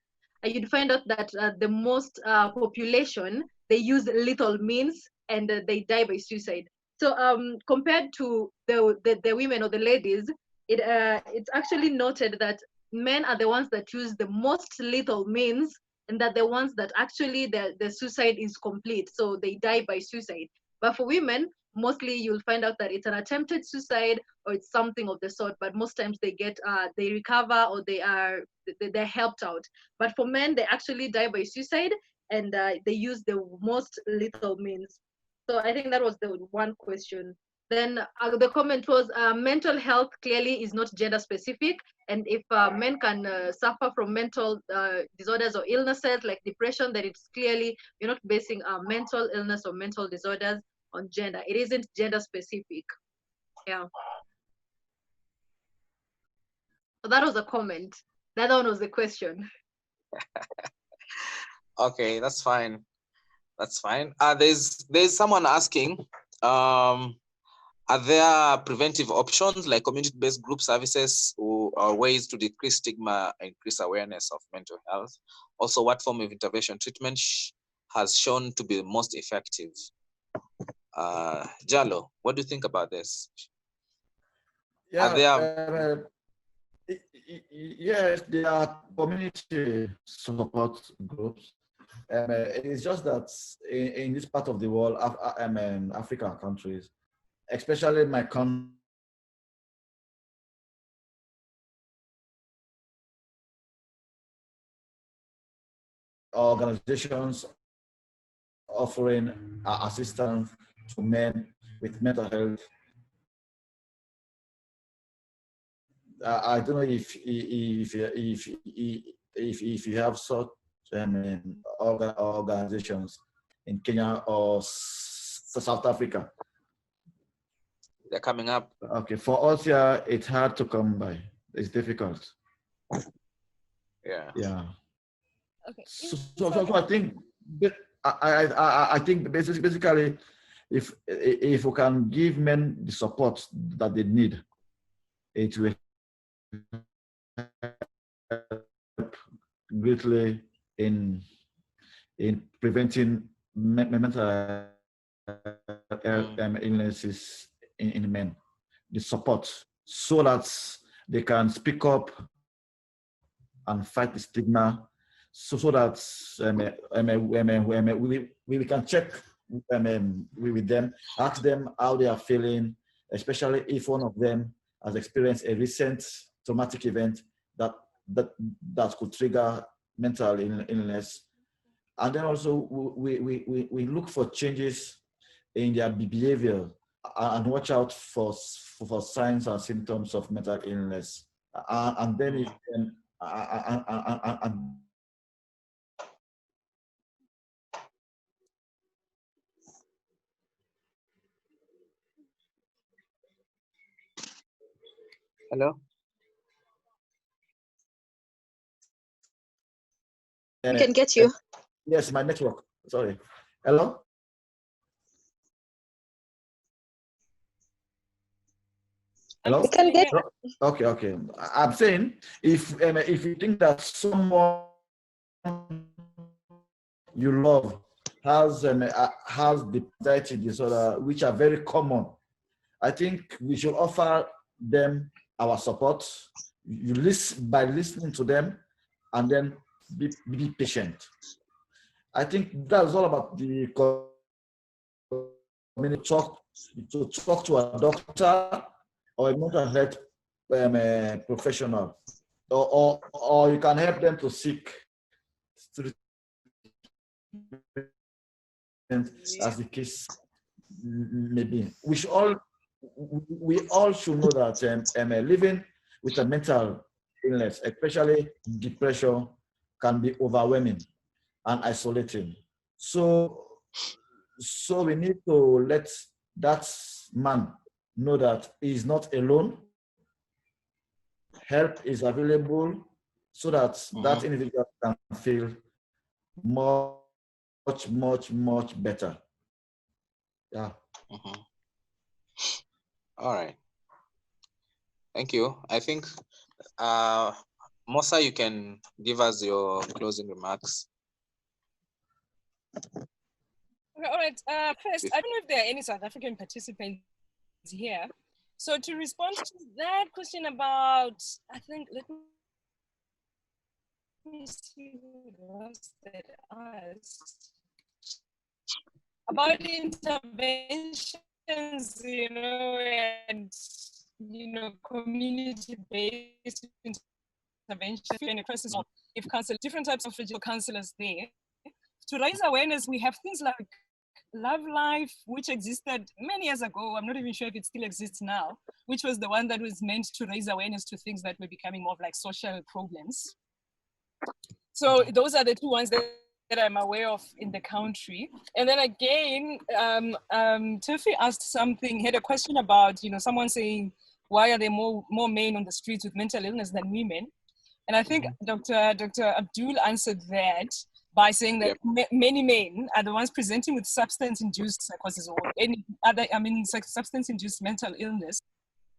You'd find out that the most population, they use lethal means, and they die by suicide. So compared to the women or the ladies, it's actually noted that men are the ones that use the most lethal means, and that the ones that actually the suicide is complete, so they die by suicide. But for women, mostly you'll find out that it's an attempted suicide or it's something of the sort, but most times they get they recover or they're helped out. But for men, they actually die by suicide, and they use the most lethal means. So I think that was the one question. Then the comment was mental health clearly is not gender specific, and if men can suffer from mental disorders or illnesses like depression, then it's clearly you're not basing mental illness or mental disorders on gender. It isn't gender specific. Yeah. So that was a comment. The other one was the question. Okay, that's fine. That's fine. There's someone asking, are there preventive options like community-based group services or ways to decrease stigma and increase awareness of mental health? Also, what form of intervention treatment has shown to be most effective? Djalloh, what do you think about this? Yeah, Are there... yes, there are community support groups. It's just that in this part of the world, African countries, especially my country, organizations offering assistance to men with mental health. I don't know if you have such organizations in Kenya or South Africa. They're coming up. Okay, for us here, it's hard to come by. It's difficult. Yeah. Yeah. Okay. So I think I think basically if we can give men the support that they need, it will help greatly in preventing mental illnesses in men. The support so that they can speak up and fight the stigma, so that we can check with them, ask them how they are feeling, especially if one of them has experienced a recent traumatic event that could trigger mental illness. And then also we look for changes in their behavior and watch out for signs and symptoms of mental illness. And then if Hello? We can get you. Yes, my network. Sorry. Hello? Hello? We can get. Okay. I'm saying if you think that someone you love has the anxiety disorder, which are very common, I think we should offer them our support. You listen by listening to them, and then be patient. I think that's all about the community. Talk to a doctor or a mental health professional, or you can help them to seek treatment as the case may be. We all should know that living with a mental illness, especially depression, can be overwhelming and isolating. So we need to let that man know that he is not alone. Help is available so that that individual can feel much better. Yeah. All right. Thank you. I think, Mosa, you can give us your closing remarks. Okay, all right. First, I don't know if there are any South African participants here. So to respond to that question about, I think, let me see who it was that asked about intervention you know, and, you know, community-based intervention in a crisis, if counselors, different types of regional counselors there. To raise awareness, we have things like Love Life, which existed many years ago. I'm not even sure if it still exists now, which was the one that was meant to raise awareness to things that were becoming more of like social problems. So those are the two ones that I'm aware of in the country. And then again, Tiffy asked something, had a question about, you know, someone saying, why are there more men on the streets with mental illness than women? And I think Dr. Abdul answered that by saying that many men are the ones presenting with substance-induced psychosis or any other, substance-induced mental illness.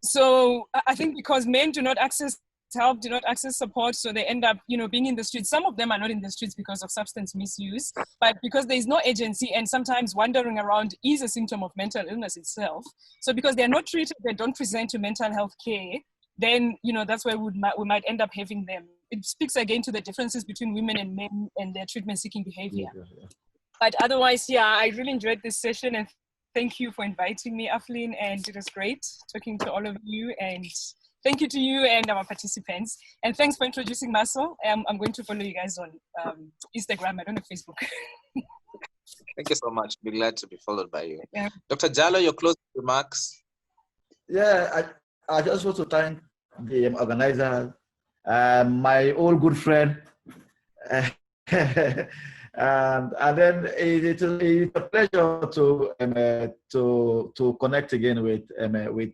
So I think because men do not access help, do not access support, so they end up, you know, being in the streets. Some of them are not in the streets because of substance misuse, but because there is no agency, and sometimes wandering around is a symptom of mental illness itself. So because they're not treated, they don't present to mental health care, then, you know, that's where we might end up having them. It speaks again to the differences between women and men and their treatment-seeking behavior. But otherwise, yeah, I really enjoyed this session, and thank you for inviting me, Aflin, and it was great talking to all of you, and thank you to you and our participants. And thanks for introducing Marcel. I'm going to follow you guys on Instagram. I don't have Facebook. Thank you so much. Be glad to be followed by you. Yeah. Dr. Djalloh, your closing remarks. Yeah, I just want to thank the organizer, my old good friend, and then it's a pleasure to connect again with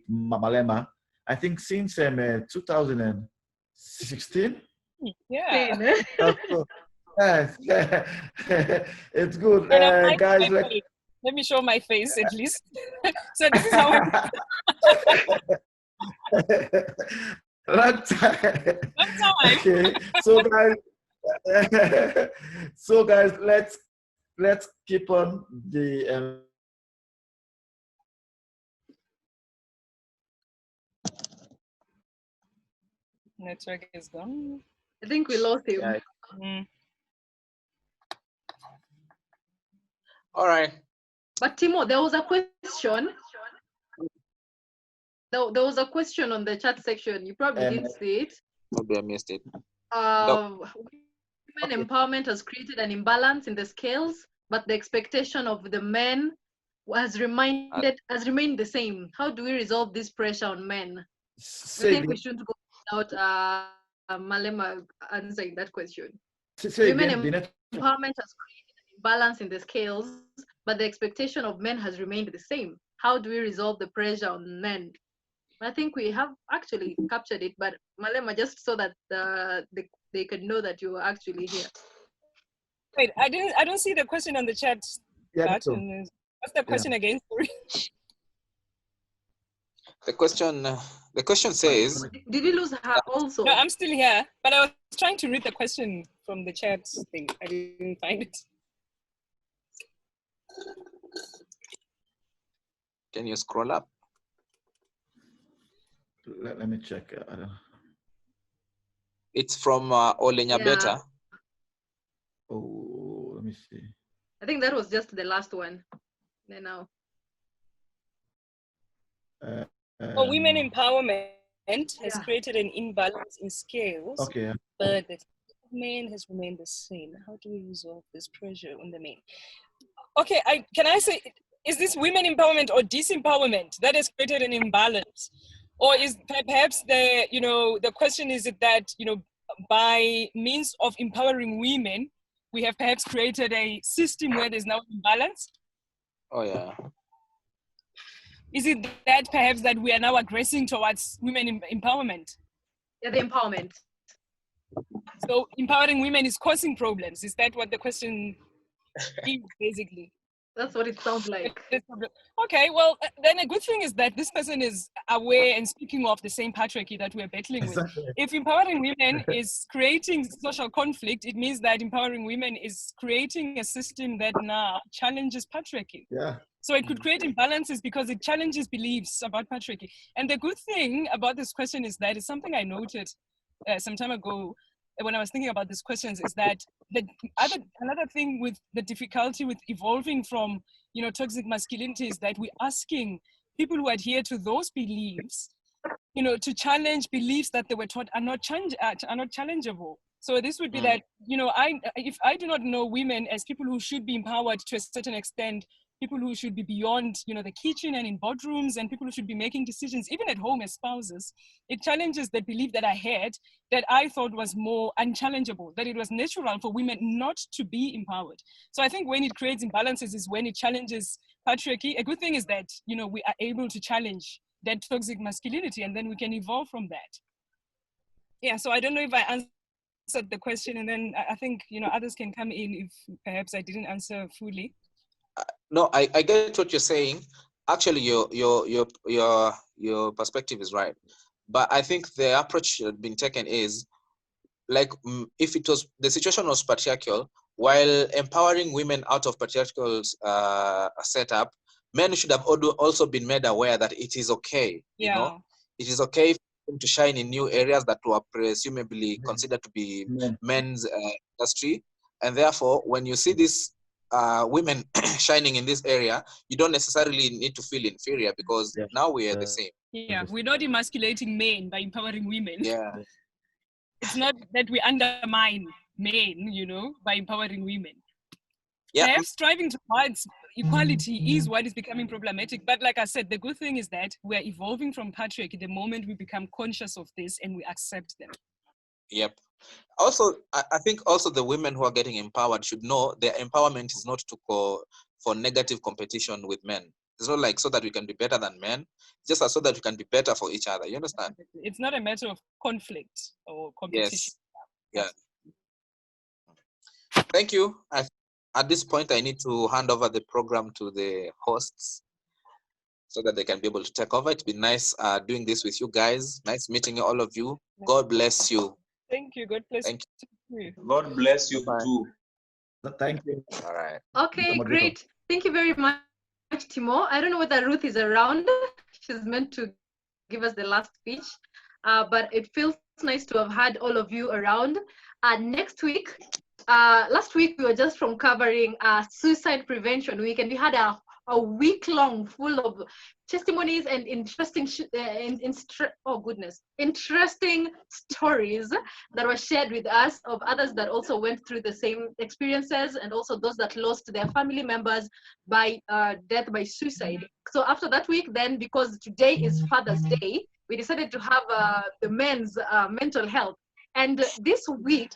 Malema. I think since 2016. Yeah. Yes, it's good, guys. Let me show my face at least. So this is how we. Long time. Long time. Okay. So guys, let's keep on the network is gone. I think we lost him. Yeah. Mm. All right. But Timo, there was a question. There was a question on the chat section. You probably didn't see it. Maybe I missed it. Women empowerment has created an imbalance in the scales, but the expectation of the men has remained the same. How do we resolve this pressure on men? I think we shouldn't go without Malema answering that question. Women empowerment has created an imbalance in the scales, but the expectation of men has remained the same. How do we resolve the pressure on men? I think we have actually captured it, but Malema, just so that they can know that you are actually here. Wait, I don't see the question on the chat. Yeah, What's the question again? Sorry. The question says. Did we lose her also? No, I'm still here, but I was trying to read the question from the chat thing. I didn't find it. Can you scroll up? Let me check. It's from Olenya Beta. Yeah. Oh, let me see. I think that was just the last one. Now. Women empowerment has created an imbalance in scales, okay, but the men has remained the same. How do we resolve this pressure on the men? Okay, can I say, is this women empowerment or disempowerment that has created an imbalance? Or is perhaps the question is it that, by means of empowering women, we have perhaps created a system where there's now imbalance? Oh, yeah. Is it that perhaps that we are now aggressing towards women empowerment? Yeah, the empowerment. So empowering women is causing problems. Is that what the question is, basically? That's what it sounds like. Okay, well, then a good thing is that this person is aware and speaking of the same patriarchy that we're battling with. Exactly. If empowering women is creating social conflict, it means that empowering women is creating a system that now challenges patriarchy. Yeah. So it could create imbalances because it challenges beliefs about patriarchy. And the good thing about this question is that it's something I noted some time ago when I was thinking about these questions, is that another thing with the difficulty with evolving from, toxic masculinity is that we're asking people who adhere to those beliefs, to challenge beliefs that they were taught are not challengeable. So this would be that, if I do not know women as people who should be empowered to a certain extent, people who should be beyond, the kitchen and in boardrooms, and people who should be making decisions, even at home as spouses, it challenges the belief that I had that I thought was more unchallengeable, that it was natural for women not to be empowered. So I think when it creates imbalances is when it challenges patriarchy. A good thing is that, we are able to challenge that toxic masculinity, and then we can evolve from that. Yeah, so I don't know if I answered the question, and then I think, others can come in if perhaps I didn't answer fully. No, I get what you're saying. Actually, your perspective is right, but I think the approach that been taken is like, if it was the situation was patriarchal, while empowering women out of patriarchal setup, men should have also been made aware that it is okay. Yeah. It is okay for them to shine in new areas that were presumably considered to be men's industry, and therefore, when you see this women shining in this area, you don't necessarily need to feel inferior, because now we are the same. Yeah, we're not emasculating men by empowering women. Yeah. It's not that we undermine men, by empowering women. Yeah. Perhaps striving towards equality is what is becoming problematic. But like I said, the good thing is that we're evolving from patriarchy the moment we become conscious of this and we accept them. Yep. Also, I think also the women who are getting empowered should know their empowerment is not for negative competition with men. It's not like so that we can be better than men, just so that we can be better for each other. You understand? It's not a matter of conflict or competition. Yes. Yeah. Thank you. At this point, I need to hand over the program to the hosts so that they can be able to take over. It's been nice doing this with you guys. Nice meeting all of you. God bless you. Thank you. God bless Thank you. God bless you too. Thank you. All right. Okay, great. Thank you very much, Timo. I don't know whether Ruth is around. She's meant to give us the last speech, but it feels nice to have had all of you around. Next week, last week we were just from covering Suicide Prevention Week, and we had a week long full of testimonies and interesting interesting stories that were shared with us of others that also went through the same experiences, and also those that lost their family members by death by suicide. So after that week, then, because today is Father's Day, we decided to have the men's mental health. And this week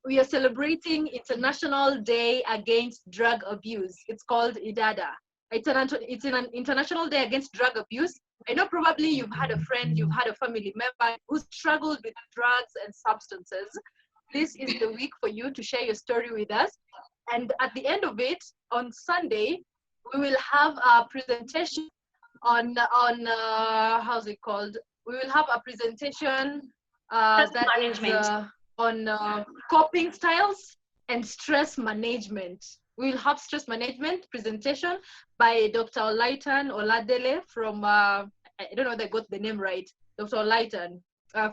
we are celebrating International Day Against Drug Abuse. It's called IDADA. It's an International Day Against Drug Abuse. I know probably you've had a friend, you've had a family member who struggled with drugs and substances. This is the week for you to share your story with us. And at the end of it, on Sunday, we will have a presentation on how's it called? We will have a presentation that is on coping styles and stress management. We will have stress management presentation by Dr. Oladele from, I don't know if I got the name right, Dr. Olaitan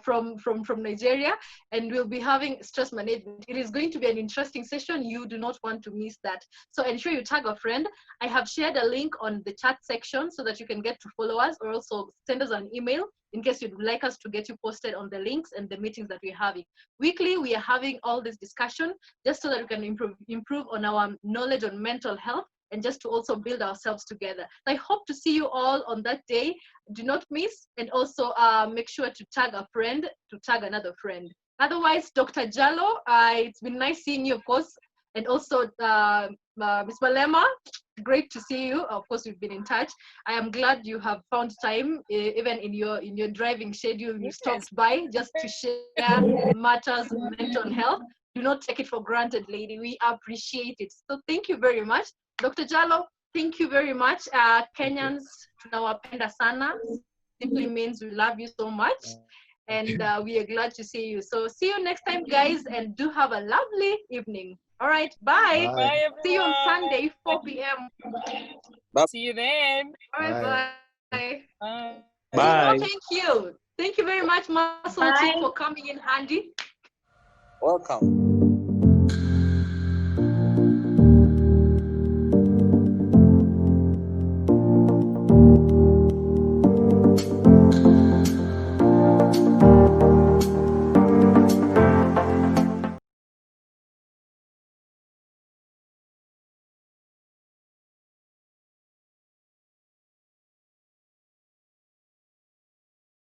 from Nigeria, and we'll be having stress management. It is going to be an interesting session. You do not want to miss that. So ensure you tag a friend. I have shared a link on the chat section so that you can get to follow us, or also send us an email in case you'd like us to get you posted on the links and the meetings that we're having. Weekly, we are having all this discussion just so that we can improve on our knowledge on mental health, and just to also build ourselves together. I hope to see you all on that day. Do not miss, and also make sure to tag a friend, to tag another friend. Otherwise, Dr. Djalloh, it's been nice seeing you, of course, and also Ms. Malema, great to see you. Of course, we've been in touch. I am glad you have found time, even in your driving schedule, you stopped by just to share matters of mental health. Do not take it for granted, lady. We appreciate it. So thank you very much. Dr. Djalloh, thank you very much. Kenyans, tunawapenda sana. Simply means we love you so much. And we are glad to see you. So see you next time, guys, and do have a lovely evening. All right, bye. Bye, See you on Sunday, 4 p.m. Bye. See you then. All right, bye. Bye. Bye. Oh, thank you. Thank you very much, Muscle Team, for coming in handy. Welcome.